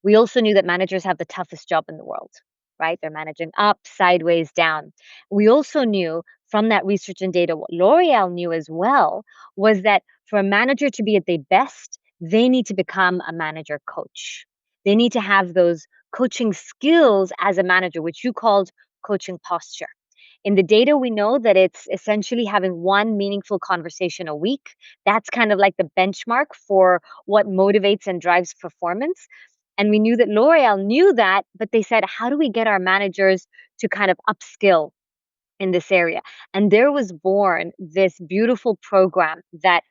We also knew that managers have the toughest job in the world, right? They're managing up, sideways, down. We also knew from that research and data, what L'Oreal knew as well was that for a manager to be at their best, they need to become a manager coach. They need to have those coaching skills as a manager, which you called coaching posture. In the data, we know that it's essentially having one meaningful conversation a week. That's kind of like the benchmark for what motivates and drives performance. And we knew that L'Oreal knew that, but they said, how do we get our managers to kind of upskill in this area? And there was born this beautiful program that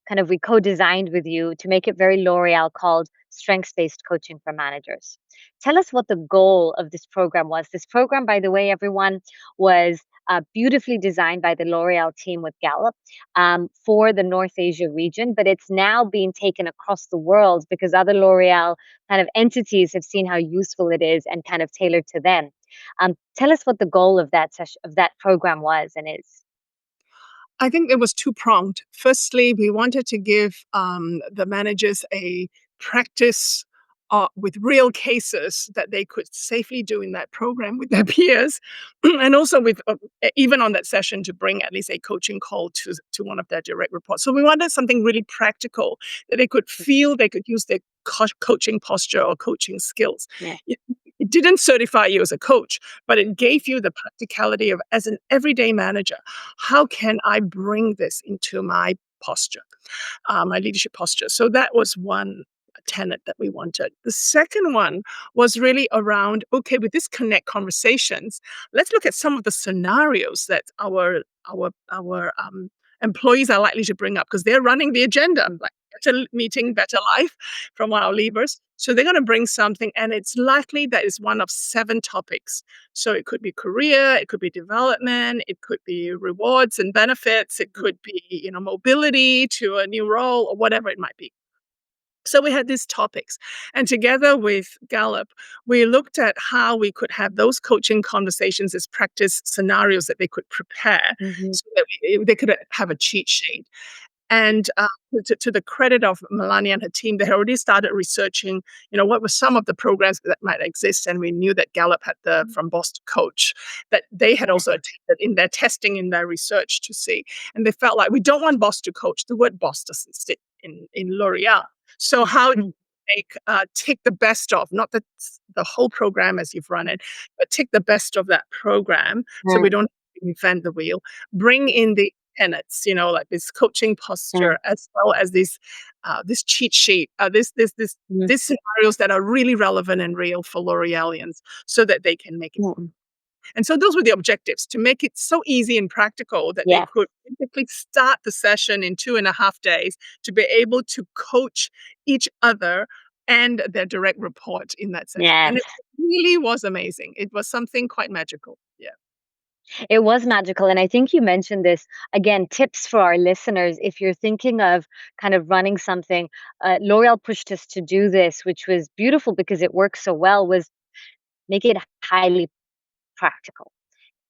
kind of we co-designed with you to make it very L'Oreal, called Strengths-Based Coaching for Managers. Tell us what the goal of this program was. This program, by the way, everyone, was beautifully designed by the L'Oreal team with Gallup for the North Asia region, but it's now being taken across the world because other L'Oreal kind of entities have seen how useful it is and kind of tailored to them. Tell us what the goal of that session, of that program, was and is. I think it was two-pronged. Firstly, we wanted to give the managers a practice with real cases that they could safely do in that program with their peers, and also with even on that session to bring at least a coaching call to one of their direct reports. So we wanted something really practical that they could feel they could use their coaching posture or coaching skills. Yeah. It didn't certify you as a coach, but it gave you the practicality of, as an everyday manager, how can I bring this into my posture, my leadership posture? So that was one tenet that we wanted. The second one was really around, okay, with this connect conversations, let's look at some of the scenarios that our employees are likely to bring up because they're running the agenda, like better meeting, better life from our levers. So they're going to bring something, and it's likely that it's one of 7 topics. So it could be career, it could be development, it could be rewards and benefits, it could be, mobility to a new role or whatever it might be. So we had these topics, and together with Gallup, we looked at how we could have those coaching conversations as practice scenarios that they could prepare Mhm. so that they could have a cheat sheet. And to the credit of Melania and her team, they had already started researching, what were some of the programs that might exist. And we knew that Gallup had the From Boss to Coach that they had also attended in their testing, in their research to see. And they felt like we don't want boss to coach. The word boss doesn't sit in L'Oreal. So how do Mhm. you take the best of, not the whole program as you've run it, but take the best of that program so we Mm, don't invent the wheel, bring in the tenets, like this coaching mm, posture, as well as this cheat sheet, mm, these scenarios that are really relevant and real for L'Orealians, so that they can make it. mm. And so those were the objectives, to make it so easy and practical that they Yes, could basically start the session in 2.5 days to be able to coach each other and their direct report in that session. And yes. it really was amazing. It was something quite magical. Yeah. It was magical. And I think you mentioned this again, tips for our listeners. If you're thinking of kind of running something, L'Oreal pushed us to do this, which was beautiful because it works so well, was make it highly practical.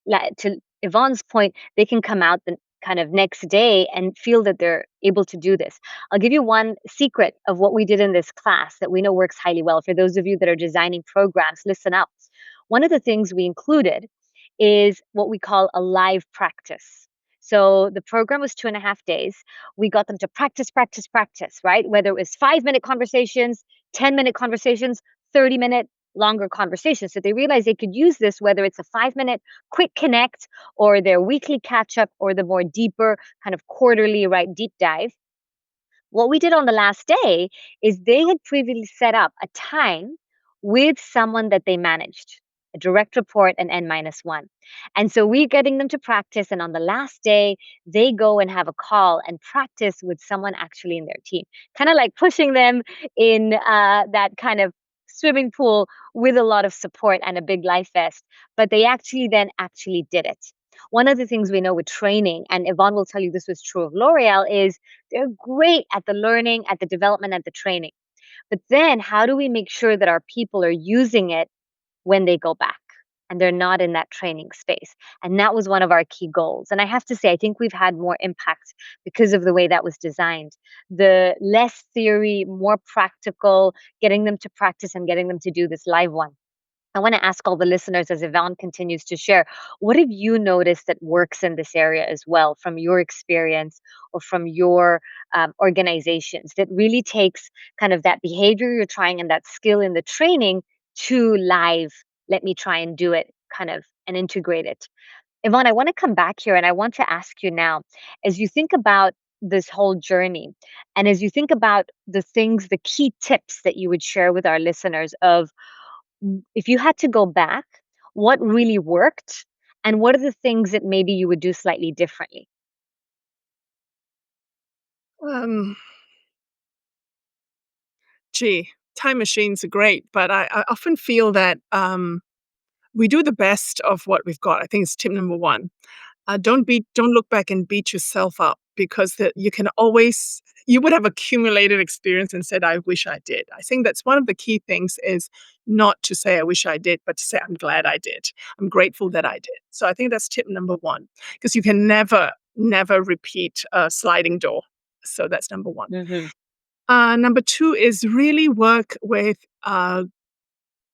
Like, to Yvonne's point, they can come out the kind of next day and feel that they're able to do this. I'll give you one secret of what we did in this class that we know works highly well. For those of you that are designing programs, listen up. One of the things we included is what we call a live practice. So the program was 2.5 days. We got them to practice, practice, practice, right? Whether it was 5-minute conversations, 10-minute conversations, 30-minute longer conversations. So they realized they could use this, whether it's a 5-minute quick connect or their weekly catch up or the more deeper kind of quarterly, right, deep dive. What we did on the last day is they had previously set up a time with someone that they managed, a direct report and N minus one. And so we're getting them to practice. And on the last day, they go and have a call and practice with someone actually in their team, kind of like pushing them in that kind of swimming pool with a lot of support and a big life vest. But they actually then actually did it. One of the things we know with training, and Yvonne will tell you this was true of L'Oreal, is they're great at the learning, at the development, at the training. But then how do we make sure that our people are using it when they go back and they're not in that training space? And that was one of our key goals. And I have to say, I think we've had more impact because of the way that was designed. The less theory, more practical, getting them to practice and getting them to do this live one. I want to ask all the listeners as Yvonne continues to share, what have you noticed that works in this area as well from your experience or from your organizations that really takes kind of that behavior you're trying and that skill in the training to live? Let me try and do it kind of and integrate it. Yvonne, I want to come back here and I want to ask you now, as you think about this whole journey and as you think about the things, the key tips that you would share with our listeners of if you had to go back, what really worked, and what are the things that maybe you would do slightly differently? Um, Gee, time machines are great, but I often feel that we do the best of what we've got. I think it's tip number one. Don't look back and beat yourself up, because that you would have accumulated experience and said, I wish I did. I think that's one of the key things, is not to say I wish I did, but to say I'm glad I did. I'm grateful that I did. So I think that's tip number one, because you can never repeat a sliding door. So that's number one. Mhm, Number two is really work with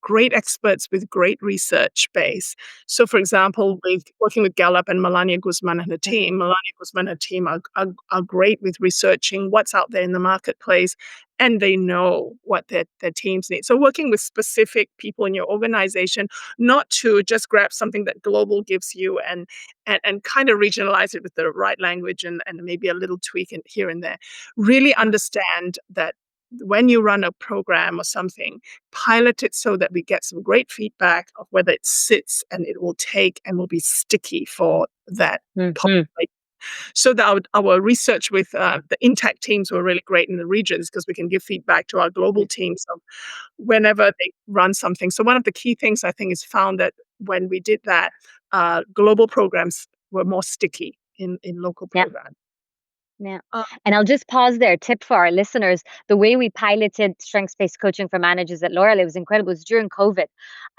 great experts with great research base. So, for example, with working with Gallup and Melania Guzman and her mhm, team, Melania Guzman and her team are great with researching what's out there in the marketplace, and they know what their teams need. So, working with specific people in your organization, not to just grab something that global gives you and kind of regionalize it with the right language and maybe a little tweak here and there. Really understand that when you run a program or something, pilot it so that we get some great feedback of whether it sits and it will take and will be sticky for that mhm, population. So our research with the intact teams were really great in the regions because we can give feedback to our global teams of whenever they run something. So one of the key things I think is found that when we did that, global programs were more sticky in local Yeah. programs. Yeah. Uh, And I'll just pause there. Tip for our listeners, the way we piloted strengths-based coaching for managers at L'Oreal, it was incredible. It was during COVID.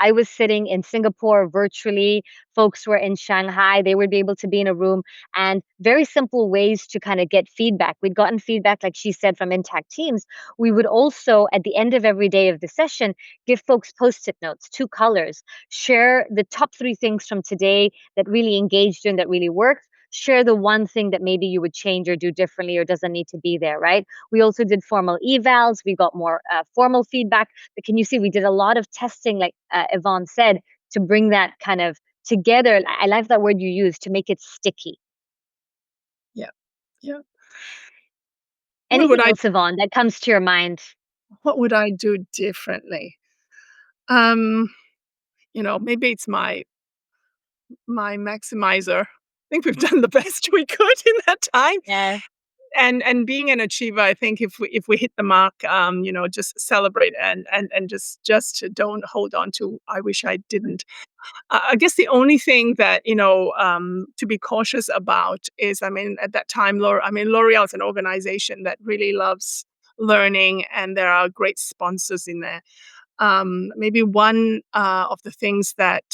I was sitting in Singapore virtually. Folks were in Shanghai. They would be able to be in a room, and very simple ways to kind of get feedback. We'd gotten feedback, like she said, from intact teams. We would also, at the end of every day of the session, give folks post-it notes, 2 colors, share the top 3 things from today that really engaged you and that really worked, share the one thing that maybe you would change or do differently or doesn't need to be there, right? We also did formal evals. We got more formal feedback. But can you see we did a lot of testing, like Yvonne said, to bring that kind of together. I like that word you used, to make it sticky. yeah, yeah. What would Anything I else, Yvonne, that comes to your mind? what would I do differently? Um, maybe it's my maximizer. I think we've done the best we could in that time. Yeah. And being an achiever, I think if we hit the mark, just celebrate and just don't hold on to I wish I didn't. I guess the only thing that to be cautious about is, I mean, at that time, L'Oreal is an organization that really loves learning, and there are great sponsors in there. Maybe one of the things that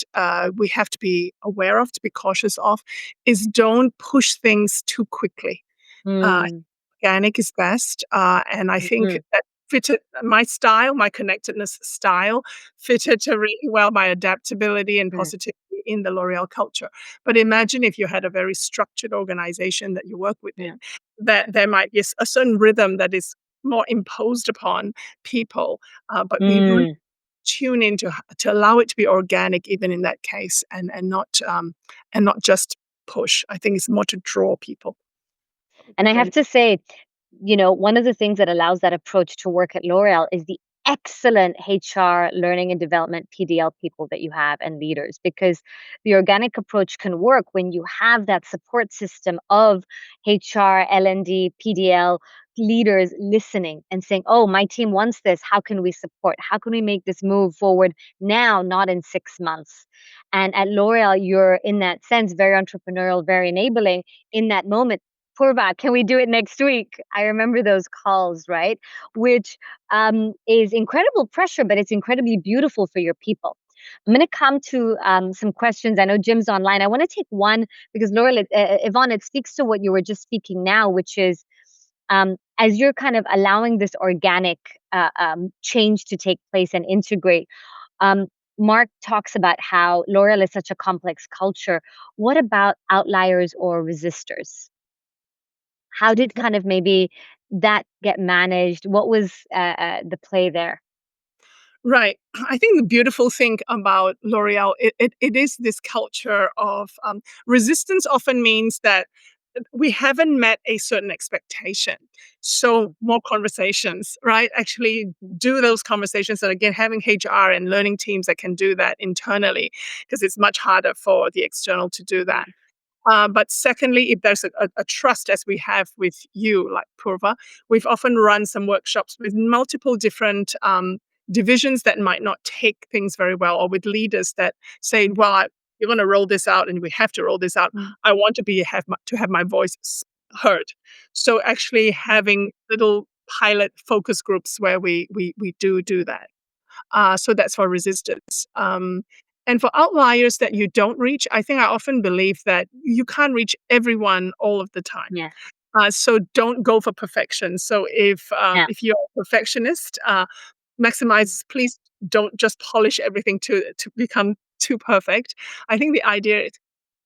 we have to be aware of, to be cautious of, is don't push things too quickly. Uh, Mm, Organic is best, and I think mhm, that fitted my style, my connectedness style, fitted to really well my adaptability and mm, positivity in the L'Oreal culture. But imagine if you had a very structured organization that you work yeah. within, that there might be a certain rhythm that is more imposed upon people, but we really Mm. tune in to allow it to be organic even in that case, and not just push. I think it's more to draw people. And I have Than to say, one of the things that allows that approach to work at L'Oreal is the excellent HR learning and development PDL people that you have and leaders, because the organic approach can work when you have that support system of HR, L&D, PDL leaders listening and saying, "Oh, my team wants this. How can we support? How can we make this move forward now, not in 6 months?" And at L'Oreal, you're in that sense very entrepreneurial, very enabling in that moment. Purva, can we do it next week? I remember those calls, right? Which is incredible pressure, but it's incredibly beautiful for your people. I'm going to come to some questions. I know Jim's online. I want to take one because Laura, Yvonne, it speaks to what you were just speaking now, which is as you're kind of allowing this organic change to take place and integrate. Um, Mark talks about how L'Oreal is such a complex culture. What about outliers or resistors? How did kind of maybe that get managed? What was, the play there? Right. I think the beautiful thing about L'Oreal, it is this culture of resistance often means that we haven't met a certain expectation. So more conversations, right? Actually do those conversations. And again, having HR and learning teams that can do that internally, because it's much harder for the external to do that. But secondly, if there's a trust as we have with you, like Purva, we've often run some workshops with multiple different divisions that might not take things very well, or with leaders that say, "Well, you're going to roll this out, and we have to roll this out. Mm, I want to have my voice heard." So actually, having little pilot focus groups where we do that. So that's for resistance. And for outliers that you don't reach, I think I often believe that you can't reach everyone all of the time. yeah, So don't go for perfection. So yeah. if you're a perfectionist, maximize. Please don't just polish everything to become too perfect. I think the idea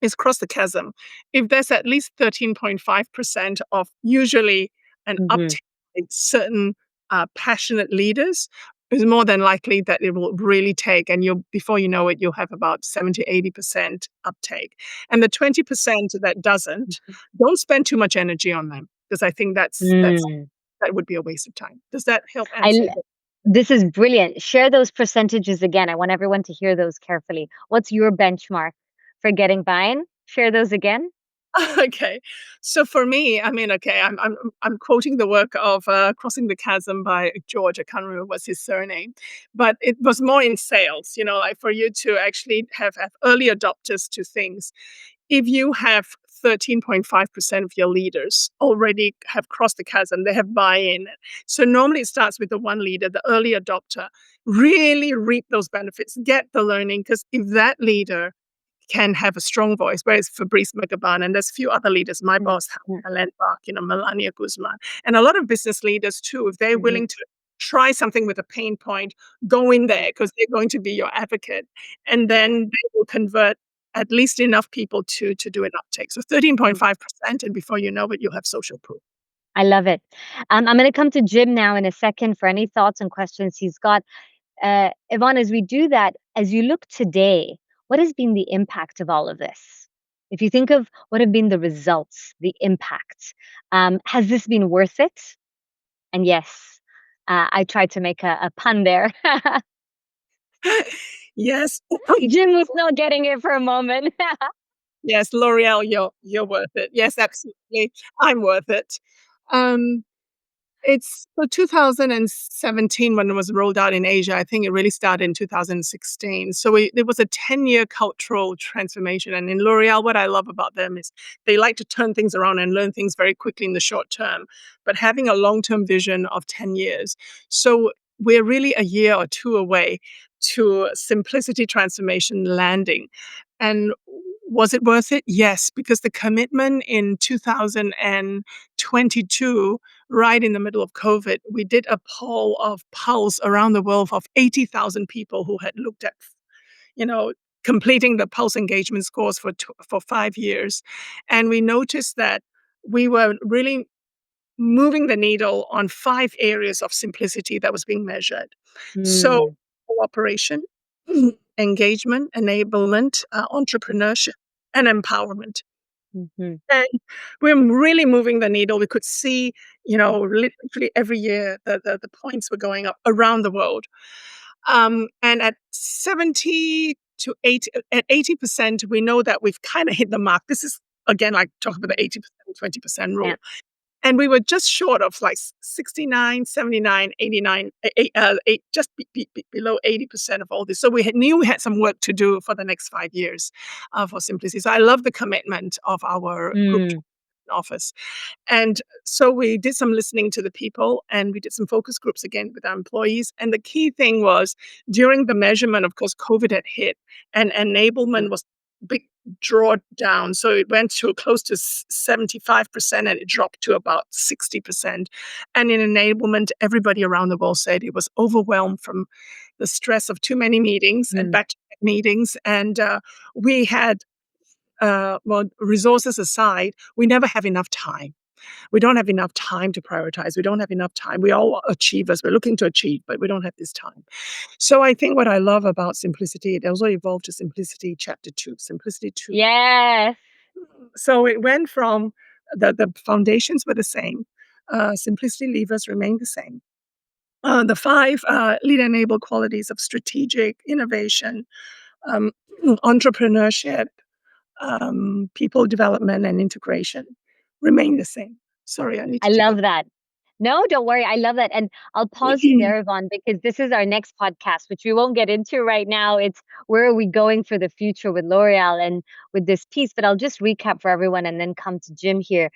is cross the chasm. If there's at least 13.5% of usually an Mhm. uptake in certain passionate leaders, is more than likely that it will really take, and you'll before you know it, you'll have about 70-80% uptake. And the 20% that doesn't, Mhm. don't spend too much energy on them, because I think Mm. that would be a waste of time. Does that help I answer l a bit? This is brilliant. Share those percentages again. I want everyone to hear those carefully. What's your benchmark for getting buy-in? Share those again. Okay. So for me, I mean, okay, I'm quoting the work of Crossing the Chasm by George. I can't remember what's his surname, but it was more in sales. Like for you to actually have early adopters to things. If you have 13.5% of your leaders already have crossed the chasm, they have buy-in. So normally it starts with the one leader, the early adopter, really reap those benefits, get the learning, because if that leader can have a strong voice, whereas Fabrice McGaban, and there's a few other leaders, my Mm, boss, mm, Helen Bach, Melania Guzman, and a lot of business leaders too, if they're mhm, willing to try something with a pain point, go in mm, there because they're going to be your advocate. And then they will convert at least enough people to do an uptake. So mm. 13.5%, and before you know it, you'll have social proof. I love it. I'm going to come to Jim now in a second for any thoughts and questions he's got. Yvonne, as we do that, as you look today, what has been the impact of all of this? If you think of what have been the results, the impact, has this been worth it? And yes, I tried to make a pun there. Yes. Jim was not getting it for a moment. Yes, L'Oreal, you're worth it. Yes, absolutely. I'm worth it. Um, It's so 2017 when it was rolled out in Asia. I think it really started in 2016. So it was a 10-year cultural transformation. And in L'Oreal, what I love about them is they like to turn things around and learn things very quickly in the short term, but having a long-term vision of 10 years. So we're really a year or two away to simplicity transformation landing. And was it worth it? Yes, because the commitment in 2022, right in the middle of COVID, we did a poll of pulse around the world of 80,000 people who had looked at, you know, completing the pulse engagement scores for 5 years. And we noticed that we were really moving the needle on 5 areas of simplicity that was being measured. So, Mm, cooperation, engagement, enablement, entrepreneurship, and empowerment. mhm, And we're really moving the needle. We could see, literally every year the points were going up around the world. And at 70 to 80, at 80%, we know that we've kind of hit the mark. This is again like talk about the 80%, 20% yeah. rule. And we were just short of like 69, 79, 89, just below 80% of all this. So knew we had some work to do for the next 5 years for Simplicity. So I love the commitment of our group Mm, office. And so we did some listening to the people and we did some focus groups again with our employees. And the key thing was during the measurement, of course, COVID had hit and enablement was big draw down. So it went to close to 75% and it dropped to about 60%. And in enablement, everybody around the world said it was overwhelmed from the stress of too many meetings and mm, back to back meetings. And we had, well, resources aside, we never have enough time. We don't have enough time to prioritize. We don't have enough time. We all achievers. We're looking to achieve, but we don't have this time. So I think what I love about simplicity, it also evolved to simplicity chapter 2, simplicity 2. yes. So it went from the foundations were the same. Simplicity levers remain the same. The five lead enabled qualities of strategic innovation, um, entrepreneurship, people development, and integration remain the same. Sorry, I need I to take a love that. No, don't worry. I love that. And I'll pause you there, Yvonne, because this is our next podcast, which we won't get into right now. It's where are we going for the future with L'Oreal and with this piece. But I'll just recap for everyone and then come to Jim here.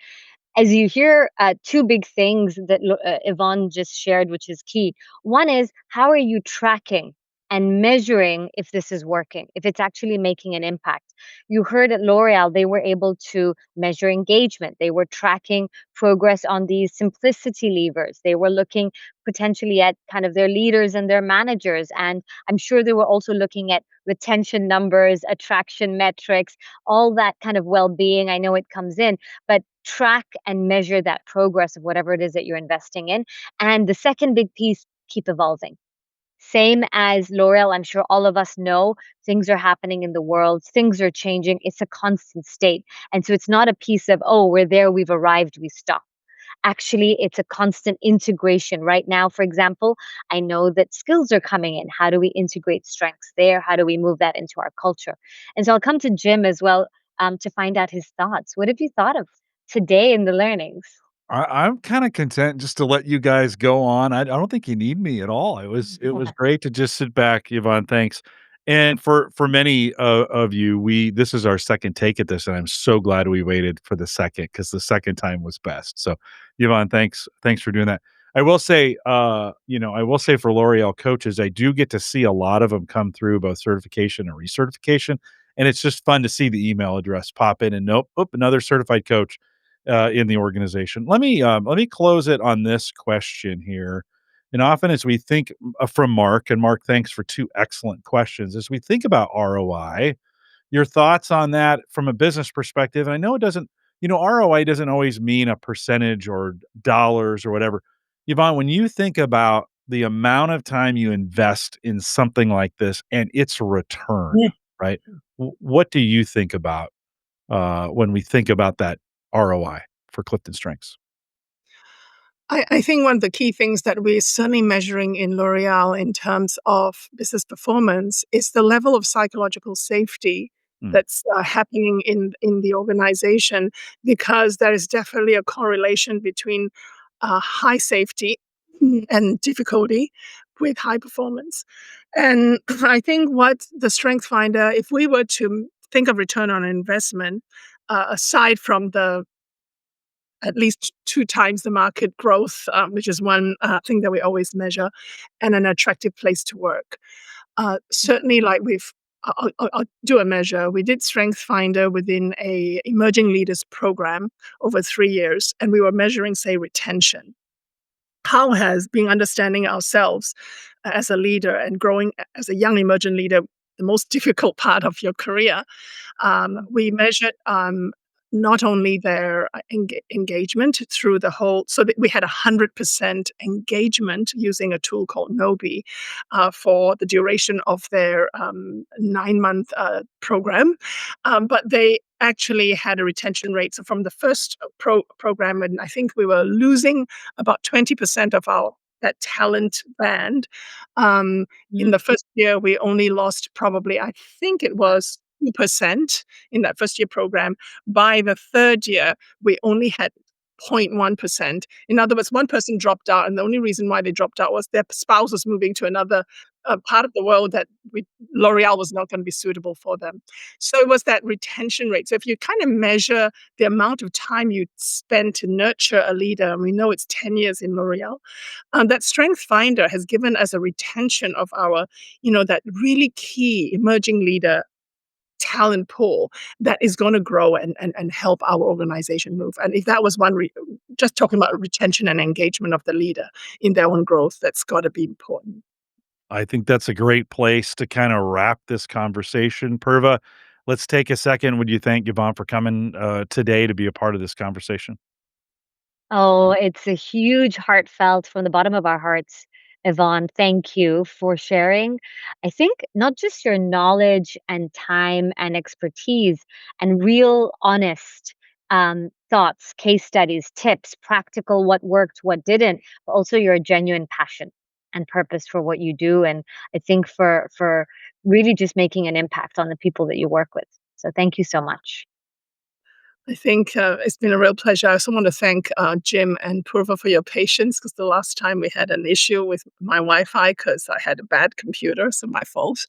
As you hear, two big things that Yvonne just shared, which is key. One is how are you tracking and measuring if this is working, if it's actually making an impact? You heard at L'Oreal, they were able to measure engagement. They were tracking progress on these simplicity levers. They were looking potentially at kind of their leaders and their managers. And I'm sure they were also looking at retention numbers, attraction metrics, all that kind of well being. I know it comes in, but track and measure that progress of whatever it is that you're investing in. And the second big piece, keep evolving. Same as L'Oreal, I'm sure all of us know things are happening in the world, things are changing. It's a constant state. And so it's not a piece of, oh, we're there, we've arrived, we stop. Actually, it's a constant integration. Right now, for example, I know that skills are coming in. How do we integrate strengths there? How do we move that into our culture? And so I'll come to Jim as well. to find out his thoughts. What have you thought of today in the learnings? I'm kinda content just to let you guys go on. I don't think you need me at all. It was great to just sit back, Yvonne, thanks. And for many of you, this is our second take at this, and I'm so glad we waited for the second because the second time was best. So, Yvonne, thanks for doing that. I will say for L'Oreal coaches, I do get to see a lot of them come through both certification and recertification, and it's just fun to see the email address pop in and nope, oop, another certified coach in the organization. Let me close it on this question here. And often, as we think from Mark, and Mark, thanks for two excellent questions. As we think about ROI, your thoughts on that from a business perspective. And I know it doesn't, ROI doesn't always mean a percentage or dollars or whatever. Yvonne, when you think about the amount of time you invest in something like this and its return, Yeah. right? What do you think about when we think about that ROI for Clifton Strengths? I think one of the key things that we're certainly measuring in L'Oreal in terms of business performance is the level of psychological safety Mm, that's happening in the organization, because there is definitely a correlation between high safety and difficulty with high performance. And I think what the Strength Finder, if we were to think of return on investment, aside from the at least 2 times the market growth, which is one thing that we always measure, and an attractive place to work. Certainly, like I'll do a measure. We did Strength Finder within a emerging leaders program over 3 years, and we were measuring, say, retention. How has being understanding ourselves as a leader and growing as a young emergent leader, the most difficult part of your career, we measured not only their engagement through the whole, so that we had 100% engagement using a tool called Nobi for the duration of their 9-month program, but they actually had a retention rate. So from the first program, and I think we were losing about 20% of our that talent band. In the first year, we only lost probably, I think it was 2% in that first year program. By the third year, we only had 0.1%. In other words, one person dropped out, and the only reason why they dropped out was their spouse was moving to another part of the world that L'Oreal was not going to be suitable for them. So it was that retention rate. So if you kind of measure the amount of time you spend to nurture a leader, and we know it's 10 years in L'Oreal, that Strength Finder has given us a retention of our, that really key emerging leader talent pool that is going to grow and help our organization move. And if that was just talking about retention and engagement of the leader in their own growth, that's got to be important. I think that's a great place to kinda wrap this conversation. Purva, let's take a second. Would you thank Yvonne for coming, today to be a part of this conversation? Oh, it's a huge heartfelt from the bottom of our hearts, Yvonne. Thank you for sharing. I think not just your knowledge and time and expertise and real honest thoughts, case studies, tips, practical what worked, what didn't, but also your genuine passion and purpose for what you do. And I think for really just making an impact on the people that you work with. So thank you so much. I think it's been a real pleasure. I also want to thank Jim and Purva for your patience, because the last time we had an issue with my Wi-Fi because I had a bad computer, so my fault.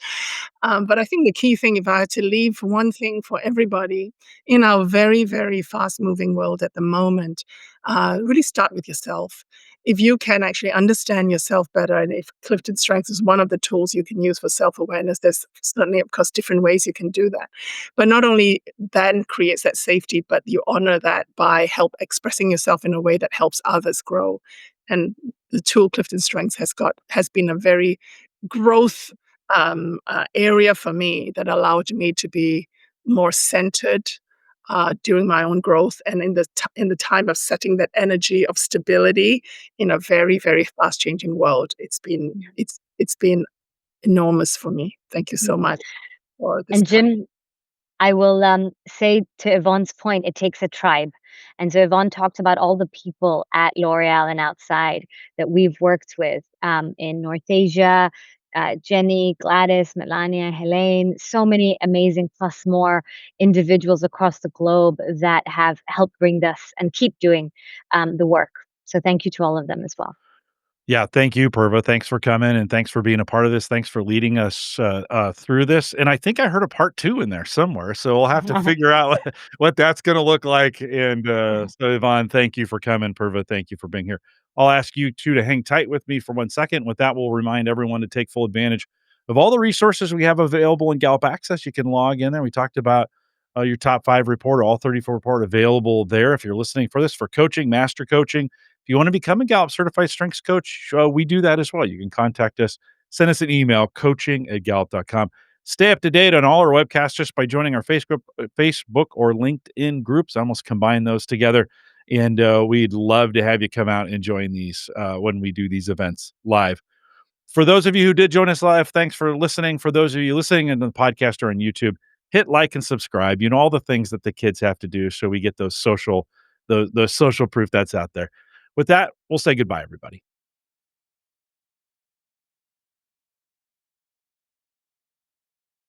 But I think the key thing, if I had to leave one thing for everybody in our very, very fast-moving world at the moment, really start with yourself. If you can actually understand yourself better, and if Clifton Strengths is one of the tools you can use for self-awareness, there's certainly, of course, different ways you can do that. But not only then creates that safety, but you honor that by help expressing yourself in a way that helps others grow. And the tool Clifton Strengths has been a very growth area for me that allowed me to be more centered during my own growth, and in the time of setting that energy of stability in a very, very fast changing world. It's been enormous for me. Thank you so Mhm. much for this And time. Jim, I will say to Yvonne's point, it takes a tribe. And so Yvonne talked about all the people at L'Oreal and outside that we've worked with in North Asia, Jenny, Gladys, Melania, Helene, so many amazing plus more individuals across the globe that have helped bring this and keep doing the work. So thank you to all of them as well. Yeah, thank you, Purva. Thanks for coming and thanks for being a part of this. Thanks for leading us through this. And I think I heard a part two in there somewhere, so we'll have to figure out what that's going to look like. And so, Yvonne, thank you for coming. Purva, thank you for being here. I'll ask you two to hang tight with me for 1 second. With that, we'll remind everyone to take full advantage of all the resources we have available in Gallup Access. You can log in there. We talked about your top 5 report, all 34 report available there. If you're listening for this for coaching, master coaching, if you want to become a Gallup certified strengths coach, we do that as well. You can contact us, send us an email, coaching@gallup.com. Stay up to date on all our webcasts just by joining our Facebook or LinkedIn groups. I almost combine those together. And we'd love to have you come out and join these when we do these events live. For those of you who did join us live, thanks for listening. For those of you listening in the podcast or on YouTube, hit like and subscribe. You know all the things that the kids have to do so we get those social, the social proof that's out there. With that, we'll say goodbye, everybody.